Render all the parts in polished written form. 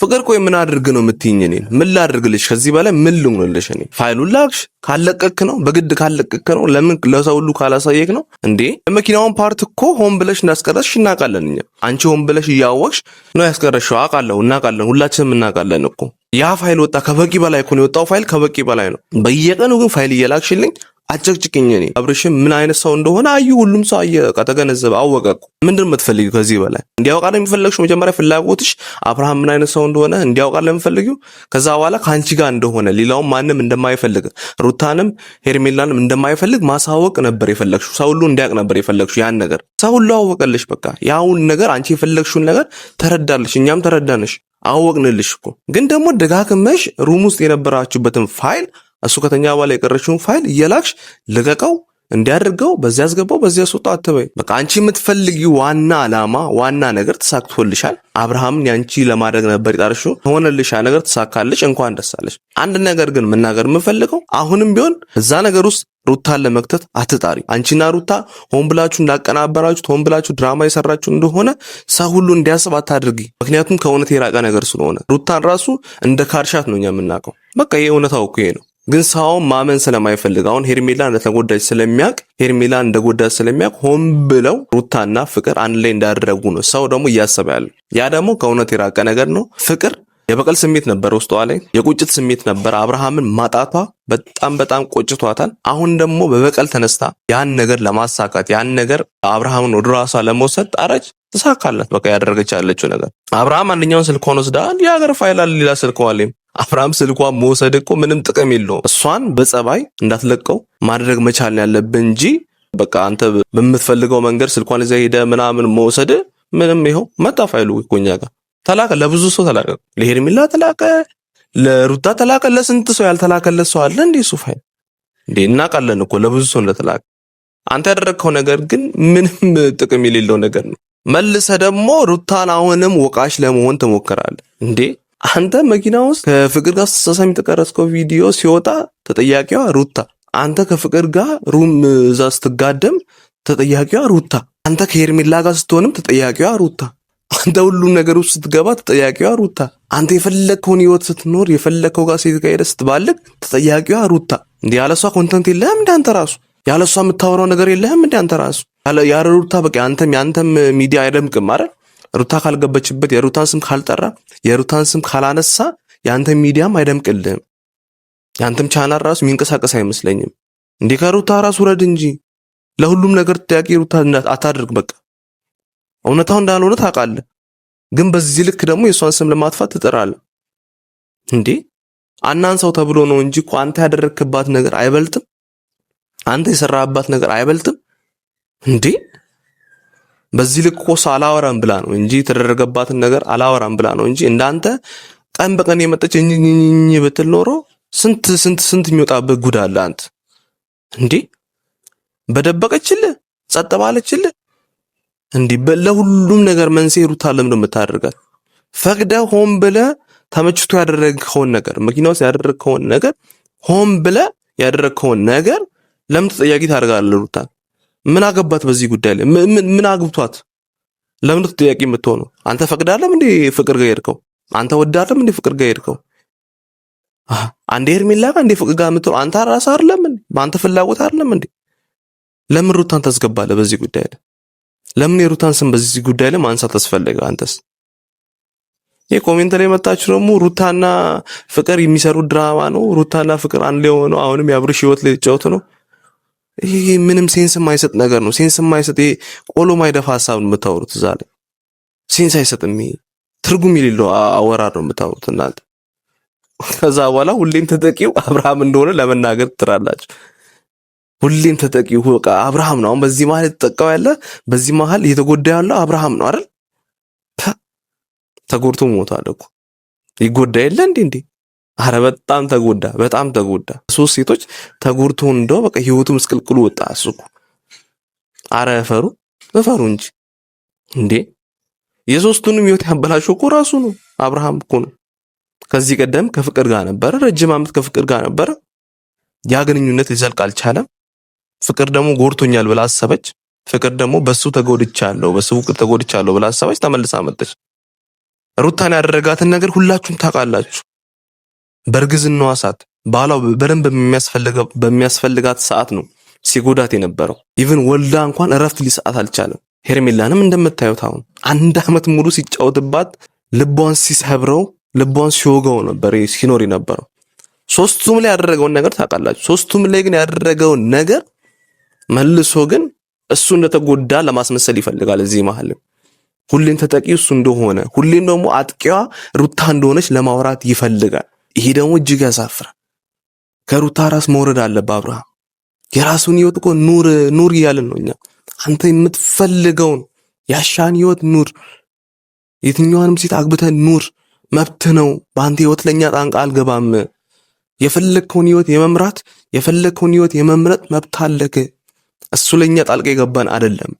ፍቅር ቆይ ምን አድርግ ነው የምትይኝ? እኔን ምን ላድርግልሽ? ከዚህ በላይ ምን ልሆንልሽ? እኔ ፋይሉን ላክሽ ካለቀክ ነው በግድ ካለቀክ ነው። ለምን ለሰው ሁሉ ካላሳየክ ነው እንዴ? የመኪናውን ፓርት እኮ ሆን ብለሽ እንዳስቀረስሽ እናውቃለን እኛ። አንቺ ሆን ብለሽ እያወቅሽ ነው ያስቀረሽው። አውቃለሁ፣ እናውቃለን፣ ሁላችንም እናውቃለን እኮ። ያ ፋይል ወጣ ከበቂ በላይ እኮ ነው የወጣው። ፋይል ከበቂ በላይ ነው። በየቀኑ ግን ፋይል እየላክሽልኝ አጨቅጭቅኝ። እኔ አብርሽም ምን አይነት ሰው እንደሆነ አዩ፣ ሁሉም ሰው አየ፣ ከተገነዘበ አወቀ እኮ። ምንድን የምትፈልጊው ከዚህ በላይ? እንዲያውቃለ የሚፈልግሽው መጀመሪያ ፍላጎትሽ አብርሃም ምን አይነት ሰው እንደሆነ እንዲያውቃለ የምፈልጊው። ከዛ በኋላ ከአንቺ ጋር እንደሆነ ሌላውም ማንም እንደማይፈልግ ሩታንም ሄርሜላንም እንደማይፈልግ ማሳወቅ ነበር የፈለግሽው። ሰው ሁሉ እንዲያውቅ ነበር የፈለግሽው። ያን ነገር ሰው ሁሉ አወቀልሽ። በቃ ያውን ነገር አንቺ የፈለግሽውን ነገር ተረዳልሽ፣ እኛም ተረዳንሽ፣ አወቅንልሽ እኮ። ግን ደግሞ ደጋግመሽ ሩም ውስጥ የነበራችሁበትን ፋይል እሱ ከተኛ በኋላ የቀረችውን ፋይል እየላክሽ ልቀቀው፣ እንዲያደርገው፣ በዚያ አስገባው፣ በዚያ አስወጣው አትበይ። በቃ አንቺ የምትፈልጊው ዋና ዓላማ ዋና ነገር ተሳክቶልሻል። አብርሃምን ያንቺ ለማድረግ ነበር የጣርሽው፣ ሆነልሽ። ያ ነገር ተሳካልሽ፣ እንኳን ደስ አለሽ። አንድ ነገር ግን መናገር የምፈልገው አሁንም ቢሆን እዛ ነገር ውስጥ ሩታን ለመክተት አትጣሪ። አንቺና ሩታ ሆን ብላችሁ እንዳቀናበራችሁት ሆን ብላችሁ ድራማ የሰራችሁ እንደሆነ ሰው ሁሉ እንዲያስብ አታድርጊ። ምክንያቱም ከእውነት የራቀ ነገር ስለሆነ ሩታን ራሱ እንደ ካርሻት ነው እኛ የምናውቀው። በቃ ይሄ እውነታው እኮ ይሄ ነው። ግን ሰው ማመን ስለማይፈልግ አሁን ሄርሜላ እንደተጎዳች ስለሚያውቅ ሄርሜላ እንደጎዳች ስለሚያውቅ ሆን ብለው ሩታና ፍቅር አንድ ላይ እንዳደረጉ ነው ሰው ደግሞ እያሰበ ያለው። ያ ደግሞ ከእውነት የራቀ ነገር ነው። ፍቅር የበቀል ስሜት ነበር ውስጧ ላይ፣ የቁጭት ስሜት ነበር። አብርሃምን ማጣቷ በጣም ቆጭቷታል። አሁን ደግሞ በበቀል ተነስታ ያን ነገር ለማሳካት ያን ነገር አብርሃምን ወደ ራሷ ለመውሰድ ጣረች። ተሳካላት። በቃ ያደረገች ያለችው ነገር አብርሃም አንደኛውን ስልኳን ወስዳ የሀገር ፋይል አለ ሌላ ስልኳ ላይ አብርሃም ስልኳን መውሰድ እኮ ምንም ጥቅም የለውም። እሷን በጸባይ እንዳትለቀው ማድረግ መቻል ያለብን እንጂ በቃ አንተ በምትፈልገው መንገድ ስልኳን ይዘህ ሄደ ምናምን መውሰድ ምንም። ይኸው መጣ ፋይሉ እኮ እኛ ጋር ተላከ። ለብዙ ሰው ተላከ። ለሄርሜላ ተላከ፣ ለሩታ ተላከ። ለስንት ሰው ያልተላከለት ሰው አለ እንዴ? እሱ ፋይል እንዴ እናውቃለን እኮ ለብዙ ሰው እንደተላከ። አንተ ያደረግከው ነገር ግን ምንም ጥቅም የሌለው ነገር ነው። መልሰ ደግሞ ሩታን አሁንም ወቃሽ ለመሆን ትሞክራለህ እንዴ? አንተ መኪና ውስጥ ከፍቅር ጋር ስትሳሳም የተቀረጽከው ቪዲዮ ሲወጣ ተጠያቂዋ ሩታ። አንተ ከፍቅር ጋር ሩም እዛ ስትጋደም ተጠያቂዋ ሩታ። አንተ ከሄርሜላ ጋር ስትሆንም ተጠያቂዋ ሩታ። አንተ ሁሉም ነገር ውስጥ ስትገባ ተጠያቂዋ ሩታ። አንተ የፈለግከውን ህይወት ስትኖር የፈለግከው ጋር ሴት ጋር ሄደህ ስትባልግ ተጠያቂዋ ሩታ። እንዴ ያለሷ ኮንተንት የለህም እንዴ አንተ ራሱ? ያለሷ የምታወራው ነገር የለህም እንዴ አንተ ራሱ? ያለ ሩታ በቃ ያንተም ሚዲያ አይደምቅም አይደል? ሩታ ካልገበችበት የሩታን ስም ካልጠራ የሩታን ስም ካላነሳ ያንተም ሚዲያም አይደምቅልህም። ያንተም ቻናል ራሱ የሚንቀሳቀስ አይመስለኝም። እንዴ ከሩታ ራሱ ረድ እንጂ ለሁሉም ነገር ተጠያቂ ሩታ አታድርግ። በቃ እውነታው እንዳልሆነ ታውቃለህ፣ ግን በዚህ ልክ ደግሞ የሷን ስም ለማጥፋት ትጥራለህ እንዴ? አናንሳው ተብሎ ነው እንጂ እኮ አንተ ያደረክባት ነገር አይበልጥም? አንተ የሰራህባት ነገር አይበልጥም እንዴ? በዚህ ልክ እኮ አላወራም ብላ ነው እንጂ የተደረገባትን ነገር አላወራም ብላ ነው እንጂ እንዳንተ ቀን በቀን የመጣች እኝኝኝ ብትል ኖሮ ስንት የሚወጣበት ጉድ አለ። አንተ እንዴ በደበቀችልህ ጸጥ ባለችልህ እንዴ ለሁሉም ነገር መንስኤ ሩታ ለምን የምታደርጋት? ፈቅደህ ሆን ብለህ ተመችቶ ያደረግከውን ነገር መኪና ውስጥ ያደረግከውን ነገር ሆን ብለህ ያደረግከውን ነገር ለምን ተጠያቂ ታደርጋለህ ሩታን? ምን አገባት በዚህ ጉዳይ ላይ? ምን አግብቷት? ለምን ተጠያቂ የምትሆነው? አንተ ፈቅዳለም እንዴ ፍቅር ጋር ሄድከው? አንተ ወዳለም እንዴ ፍቅር ጋር ሄድከው? አንዴ ሄርሜላ ጋር እንዴ ፍቅር ጋር የምትሆነው አንተ ራስህ አይደለም እንዴ? በአንተ ፍላጎት አይደለም እንዴ? ለምን ሩታን ታስገባለህ በዚህ ጉዳይ ላይ? ለምን የሩታን ስም በዚህ ጉዳይ ላይ ማንሳት አስፈለገ? አንተስ የኮሜንት ላይ መጣችሁ ደግሞ ሩታና ፍቅር የሚሰሩት ድራማ ነው፣ ሩታና ፍቅር አንድ ላይ ሆነው አሁንም የአብርሽ ህይወት ላይ ተጫወቱ ነው። ይሄ ምንም ሴንስ የማይሰጥ ነገር ነው። ሴንስ የማይሰጥ ይሄ ቆሎ ማይደፋ ሐሳብ ነው የምታወሩት እዛ ላይ። ሴንስ አይሰጥም። ይሄ ትርጉም የሌለው አወራር ነው የምታወሩት እናንተ። ከዛ በኋላ ሁሌም ተጠቂው አብርሃም እንደሆነ ለመናገር ትጥራላችሁ። ሁሌም ተጠቂው በቃ አብርሃም ነው። አሁን በዚህ መሀል የተጠቃው ያለ በዚህ መሀል እየተጎዳ ያለው አብርሃም ነው አይደል? ተጎድቶ ሞቷል እኮ ይጎዳ የለ እንዴ? አረ በጣም ተጎዳ። ሶስት ሴቶች ተጎድቶ እንደው በቃ ህይወቱ ምስቅልቅሉ ወጣ። እሱ አረ ፈሩ እንጂ እንዴ የሶስቱንም ህይወት ያበላሸው እኮ ራሱ ነው አብርሃም እኮ ነው። ከዚህ ቀደም ከፍቅር ጋር ነበረ፣ ረጅም ዓመት ከፍቅር ጋር ነበረ። ያ ግንኙነት ሊዘልቅ አልቻለም። ፍቅር ደግሞ ጎድቶኛል ብላ አሰበች። ፍቅር ደግሞ በሱ ተጎድቻለሁ ብላ አሰበች። ተመልሳ መጣች። ሩታን ያደረጋትን ነገር ሁላችሁም ታውቃላችሁ። በእርግዝናዋ ሰዓት ባሏ በደንብ በሚያስፈልጋት ሰዓት ነው ሲጎዳት የነበረው። ኢቭን ወልዳ እንኳን እረፍት ሊሰጣት አልቻለም። ሄርሜላንም እንደምታዩት አሁን 1 ዓመት ሙሉ ሲጫወትባት ልቧን ሲሰብረው ልቧን ሲወጋው ነበር ሲኖር የነበረው። ሶስቱም ላይ ያደረገውን ነገር ታውቃላችሁ። ሶስቱም ላይ ግን ያደረገውን ነገር መልሶ ግን እሱ እንደተጎዳ ለማስመሰል ይፈልጋል። እዚህ መሀል ሁሌም ተጠቂው እሱ እንደሆነ ሁሌም ደግሞ አጥቂዋ ሩታ እንደሆነች ለማውራት ይፈልጋል። ይሄ ደግሞ እጅግ ያሳፍራል። ከሩታ ራስ መውረድ አለበት አብርሃም። የራሱን ህይወት እኮ ኑር እያልን ነው እኛ። አንተ የምትፈልገውን ያሻን ህይወት ኑር። የትኛዋንም ሴት አግብተህ ኑር፣ መብት ነው። በአንተ ህይወት ለኛ ጣንቃ አልገባም። የፈለግከውን ህይወት የመምራት የፈለግከውን ህይወት የመምረጥ መብት አለክ። እሱ ለኛ ጣልቃ የገባን አይደለም።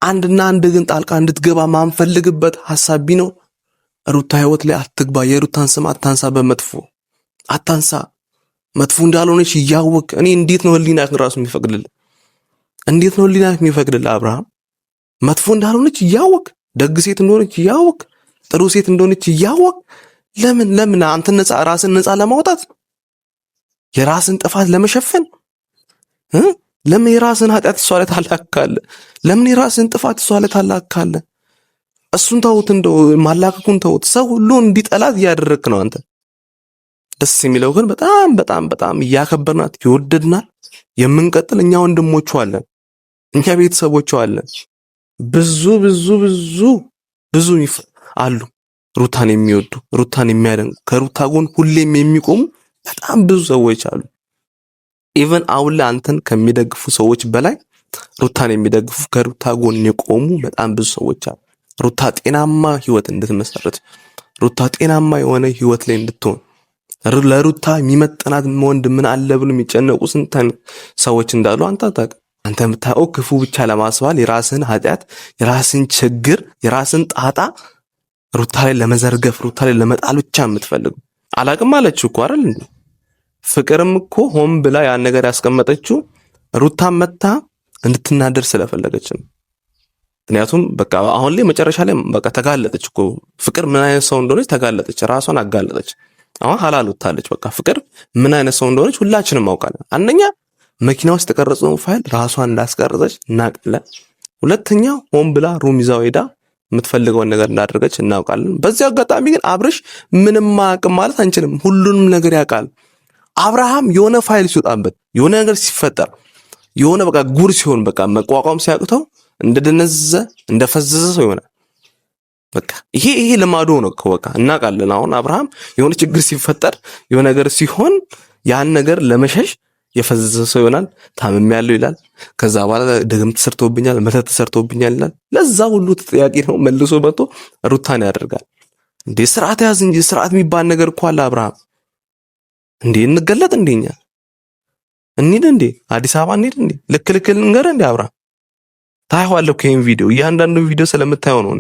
አንድና አንድ ግን ጣልቃ እንድትገባ ማንፈልግበት ሐሳብ ቢኖር ሩታ ህይወት ላይ አትግባ። የሩታን ስም አታንሳ፣ በመጥፎ አታንሳ። መጥፎ እንዳልሆነች እያወቅ እኔ እንዴት ነው ህሊናክ ራሱ የሚፈቅድልህ? እንዴት ነው ህሊናክ የሚፈቅድልህ? አብርሃም መጥፎ እንዳልሆነች እያወቅ ደግ ሴት እንደሆነች እያወቅ ጥሩ ሴት እንደሆነች እያወቅ ለምን አንተ ራስን ነፃ ለማውጣት የራስን ጥፋት ለመሸፈን ለምን የራስን ኃጢአት እሷ ላይ ታላካለህ? ለምን የራስን ጥፋት እሷ ላይ ታላካለህ? እሱን ተውት፣ እንደው ማላከኩን ተውት። ሰው ሁሉ እንዲጠላት እያደረግክ ነው አንተ። ደስ የሚለው ግን በጣም በጣም በጣም እያከበርናት ይወደድናል የምንቀጥል እኛ ወንድሞቿ አለን፣ እኛ ቤተሰቦቿ አለን። ብዙ ብዙ ብዙ ብዙ አሉ ሩታን የሚወዱ ሩታን የሚያደንቁ ከሩታ ጎን ሁሌም የሚቆሙ በጣም ብዙ ሰዎች አሉ። ኢቨን አሁን ላይ አንተን ከሚደግፉ ሰዎች በላይ ሩታን የሚደግፉ ከሩታ ጎን የቆሙ በጣም ብዙ ሰዎች አሉ። ሩታ ጤናማ ህይወት እንድትመሰርት ሩታ ጤናማ የሆነ ህይወት ላይ እንድትሆን ለሩታ የሚመጥናት ወንድ ምን አለ ብሎ የሚጨነቁ ስንት ሰዎች እንዳሉ አንተ አታውቅም። አንተ የምታውቀው ክፉ ብቻ ለማስባል የራስን ኃጢአት፣ የራስን ችግር፣ የራስን ጣጣ ሩታ ላይ ለመዘርገፍ ሩታ ላይ ለመጣል ብቻ የምትፈልጉ አላቅም አለች እኮ አይደል እንዴ? ፍቅርም እኮ ሆን ብላ ያን ነገር ያስቀመጠችው ሩታን መታ እንድትናደር ስለፈለገች ነው። ምክንያቱም በቃ አሁን ላይ መጨረሻ ላይ በቃ ተጋለጠች እኮ ፍቅር ምን አይነት ሰው እንደሆነች ተጋለጠች፣ ራሷን አጋለጠች። አሁን ሐላል ወጣለች። በቃ ፍቅር ምን አይነት ሰው እንደሆነች ሁላችንም አውቃለን። አንደኛ መኪና ውስጥ የተቀረጸውን ፋይል ራሷን እንዳስቀረጸች እናውቃለን። ሁለተኛ ሆን ብላ ሩም ይዛው ሄዳ የምትፈልገውን ነገር እንዳደረገች እናውቃለን። በዚህ አጋጣሚ ግን አብርሽ ምንም አያውቅም ማለት አንችልም። ሁሉንም ነገር ያውቃል። አብርሃም የሆነ ፋይል ሲወጣበት የሆነ ነገር ሲፈጠር የሆነ በቃ ጉር ሲሆን በቃ መቋቋም ሲያቅተው እንደደነዘዘ እንደፈዘዘ ሰው ይሆናል። በቃ ይሄ ልማዱ ነው እኮ በቃ እናውቃለን። አሁን አብርሃም የሆነ ችግር ሲፈጠር የሆነ ነገር ሲሆን ያን ነገር ለመሸሽ የፈዘዘ ሰው ይሆናል። ታምም ያለው ይላል። ከዛ በኋላ ድግምት ተሰርቶብኛል፣ መተት ተሰርቶብኛል ይላል። ለዛ ሁሉ ተጠያቂ ነው መልሶ መጥቶ ሩታን ያደርጋል። እንዴ ስርዓት ያዝ እንጂ ስርዓት የሚባል ነገር እኮ አለ አብርሃም። እንዴ እንገለጥ እንደኛ እንሂድ እንዴ አዲስ አበባ እንሂድ እንዴ ልክ እንገር እንዴ አብርሃም። ታይዋለህ እኮ ይሄን ቪዲዮ እያንዳንዱ ቪዲዮ ስለምታየው ነው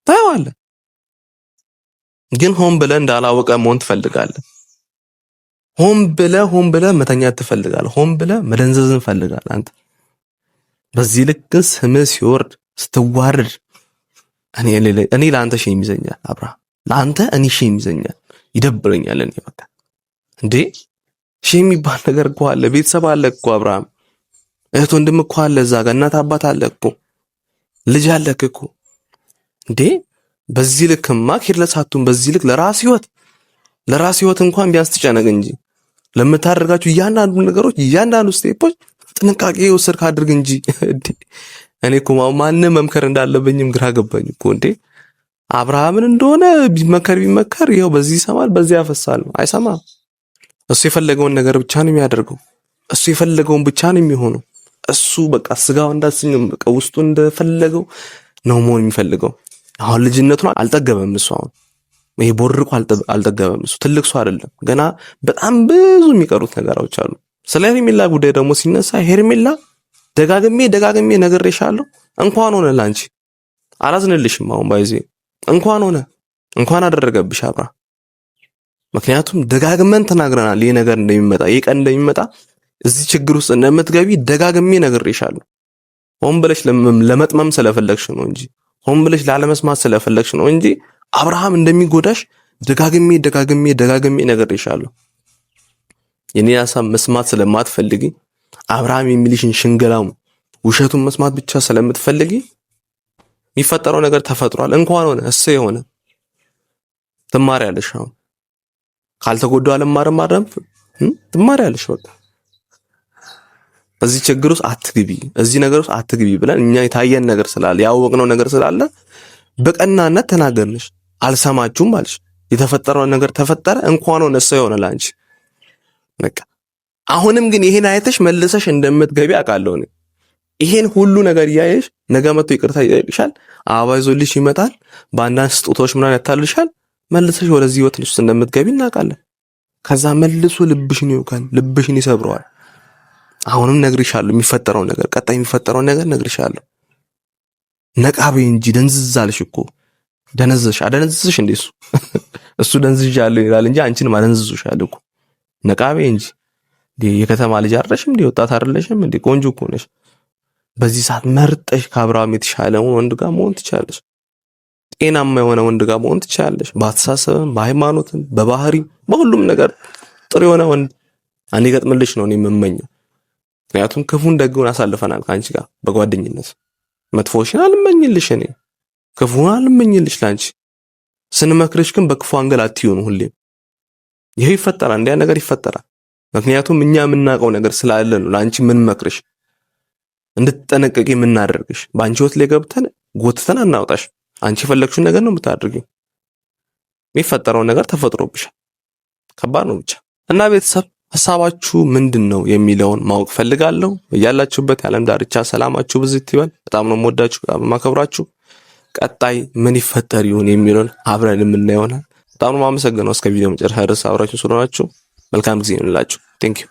ታይዋለህ። ግን ሆን ብለህ እንዳላወቀ መሆን ትፈልጋለህ። ሆን ብለህ መተኛት ትፈልጋለህ። ሆን ብለህ መደንዘዝን ትፈልጋለህ አንተ። በዚህ ልክ ስምህ ሲወርድ ስትዋረድ እኔ ለአንተ ሼም ይዘኛል አብርሃም። ለአንተ እኔ ሼም ይዘኛል፣ ይደብረኛል። እኔ በቃ እንዴ ሼም የሚባል ነገር እኮ አለ። ቤተሰብ አለ እኮ አብርሃም፣ እህት ወንድም እኮ አለ እዛ ጋር፣ እናት አባት አለ እኮ፣ ልጅ አለ እኮ። እንዴ በዚህ ልክማ ኬርለስ አትሁን። በዚህ ልክ ለራስ ህይወት እንኳን ቢያንስ ትጨነቅ እንጂ ለምታደርጋችሁ እያንዳንዱ ነገሮች እያንዳንዱ ስቴፖች ጥንቃቄ ወሰድክ አድርግ እንጂ። እኔ እኮ ማንን መምከር እንዳለብኝም ግራ ገባኝ እኮ። እንዴ አብርሃምን እንደሆነ ቢመከር ይኸው በዚህ ይሰማል በዚህ ያፈሳል። አይሰማም። እሱ የፈለገውን ነገር ብቻ ነው የሚያደርገው። እሱ የፈለገውን ብቻ ነው የሚሆነው። እሱ በቃ ስጋው እንዳስኝም በቃ ውስጡ እንደፈለገው ነው መሆን የሚፈልገው። አሁን ልጅነቱን አልጠገበም እሱ። አሁን ይሄ ቦርቆ አልጠገበም እሱ። ትልቅ ሰው አይደለም ገና፣ በጣም ብዙ የሚቀሩት ነገሮች አሉ። ስለ ሄርሜላ ጉዳይ ደግሞ ሲነሳ ሄርሜላ ደጋግሜ ነግሬሻለሁ። እንኳን ሆነ ላንቺ አላዝንልሽም። አሁን ባይዜ እንኳን አደረገብሽ አብራ። ምክንያቱም ደጋግመን ተናግረናል ይሄ ነገር እንደሚመጣ፣ ይሄ ቀን እንደሚመጣ፣ እዚህ ችግር ውስጥ እንደምትገቢ ደጋግሜ ነግሬሻለሁ። ሆን ብለሽ ለመጥመም ስለፈለግሽ ነው እንጂ ሆን ብለሽ ላለመስማት ስለፈለግሽ ነው እንጂ አብርሃም እንደሚጎዳሽ ደጋግሜ ነግሬሻለሁ። የኔ ሐሳብ መስማት ስለማትፈልጊ አብርሃም የሚልሽን ሽንገላው ውሸቱን መስማት ብቻ ስለምትፈልጊ የሚፈጠረው ነገር ተፈጥሯል። እንኳን ሆነ እሰይ የሆነ ትማሪያለሽ። አሁን ካልተጎዳው አልማርም ትማሪያለሽ። በቃ እዚህ ችግር ውስጥ አትግቢ፣ እዚህ ነገር ውስጥ አትግቢ ብለን እኛ የታየን ነገር ስላለ ያወቅነው ነገር ስላለ በቀናነት ተናገርንሽ። አልሰማችሁም አልሽ። የተፈጠረው ነገር ተፈጠረ። እንኳን ሆነ እሰይ የሆነ ላንቺ በቃ። አሁንም ግን ይሄን አይተሽ መልሰሽ እንደምትገቢ አውቃለሁ እኔ። ይሄን ሁሉ ነገር እያየሽ ነገ መጥቶ ይቅርታ ይጠይቅሻል፣ አበባ ይዞልሽ ይመጣል፣ በአንዳንድ ስጦታዎች ምናምን ያታልልሻል። መልሰሽ ወደዚህ ህይወት ውስጥ እንደምትገቢ እናውቃለን። ከዛ መልሶ ልብሽን ይውካል፣ ልብሽን ይሰብረዋል። አሁንም ነግርሻለሁ፣ የሚፈጠረው ነገር ቀጣይ የሚፈጠረው ነገር ነግርሻለሁ። ነቃቤ እንጂ ደንዝዛልሽ እኮ ደነዘሽ አደነዝሽ እንዴ? እሱ ደንዝዣለሁ ይላል እንጂ አንቺን ማደንዝዙሻል እኮ። ነቃቤ እንጂ የከተማ ልጅ አይደለሽም እንዴ? ወጣት አይደለሽም እንዴ? ቆንጆ እኮ ነሽ። በዚህ ሰዓት መርጠሽ ከአብርሃም የተሻለውን ወንድ ጋር መሆን ትችላለሽ። ጤናማ የሆነ ወንድ ጋር መሆን ትችላለሽ። በአስተሳሰብም፣ በሃይማኖትም፣ በባህሪም በሁሉም ነገር ጥሩ የሆነ ወንድ እንዲገጥምልሽ ነው እኔ የምመኘው። ምክንያቱም ክፉን ደግውን አሳልፈናል ከአንቺ ጋር በጓደኝነት። መጥፎሽን አልመኝልሽ፣ እኔ ክፉን አልመኝልሽ ላንቺ። ስንመክርሽ ግን በክፉ አንገል አትዩን ሁሌም። ይሄ ይፈጠራል፣ እንዲያ ነገር ይፈጠራል። ምክንያቱም እኛ የምናውቀው ነገር ስላለ ነው ላንቺ ምን መክርሽ እንድትጠነቀቂ የምናደርግሽ። በአንቺ ህይወት ላይ ገብተን ጎትተን አናውጣሽ። አንቺ የፈለግሽውን ነገር ነው የምታደርጊው። የሚፈጠረው ነገር ተፈጥሮብሻል። ከባድ ነው ብቻ። እና ቤተሰብ ሐሳባችሁ ምንድነው የሚለውን ማወቅ ፈልጋለሁ። ያላችሁበት የዓለም ዳርቻ ሰላማችሁ ብዝት ይበል። በጣም ነው የምወዳችሁ፣ በጣም ማከብራችሁ። ቀጣይ ምን ይፈጠር ይሆን የሚለውን አብረን የምናየው ይሆናል። በጣም ነው የማመሰግነው እስከ ቪዲዮ መጨረሻ ድረስ አብራችሁ ስለሆናችሁ። መልካም ጊዜ ይሁንላችሁ። ቴንክ ዩ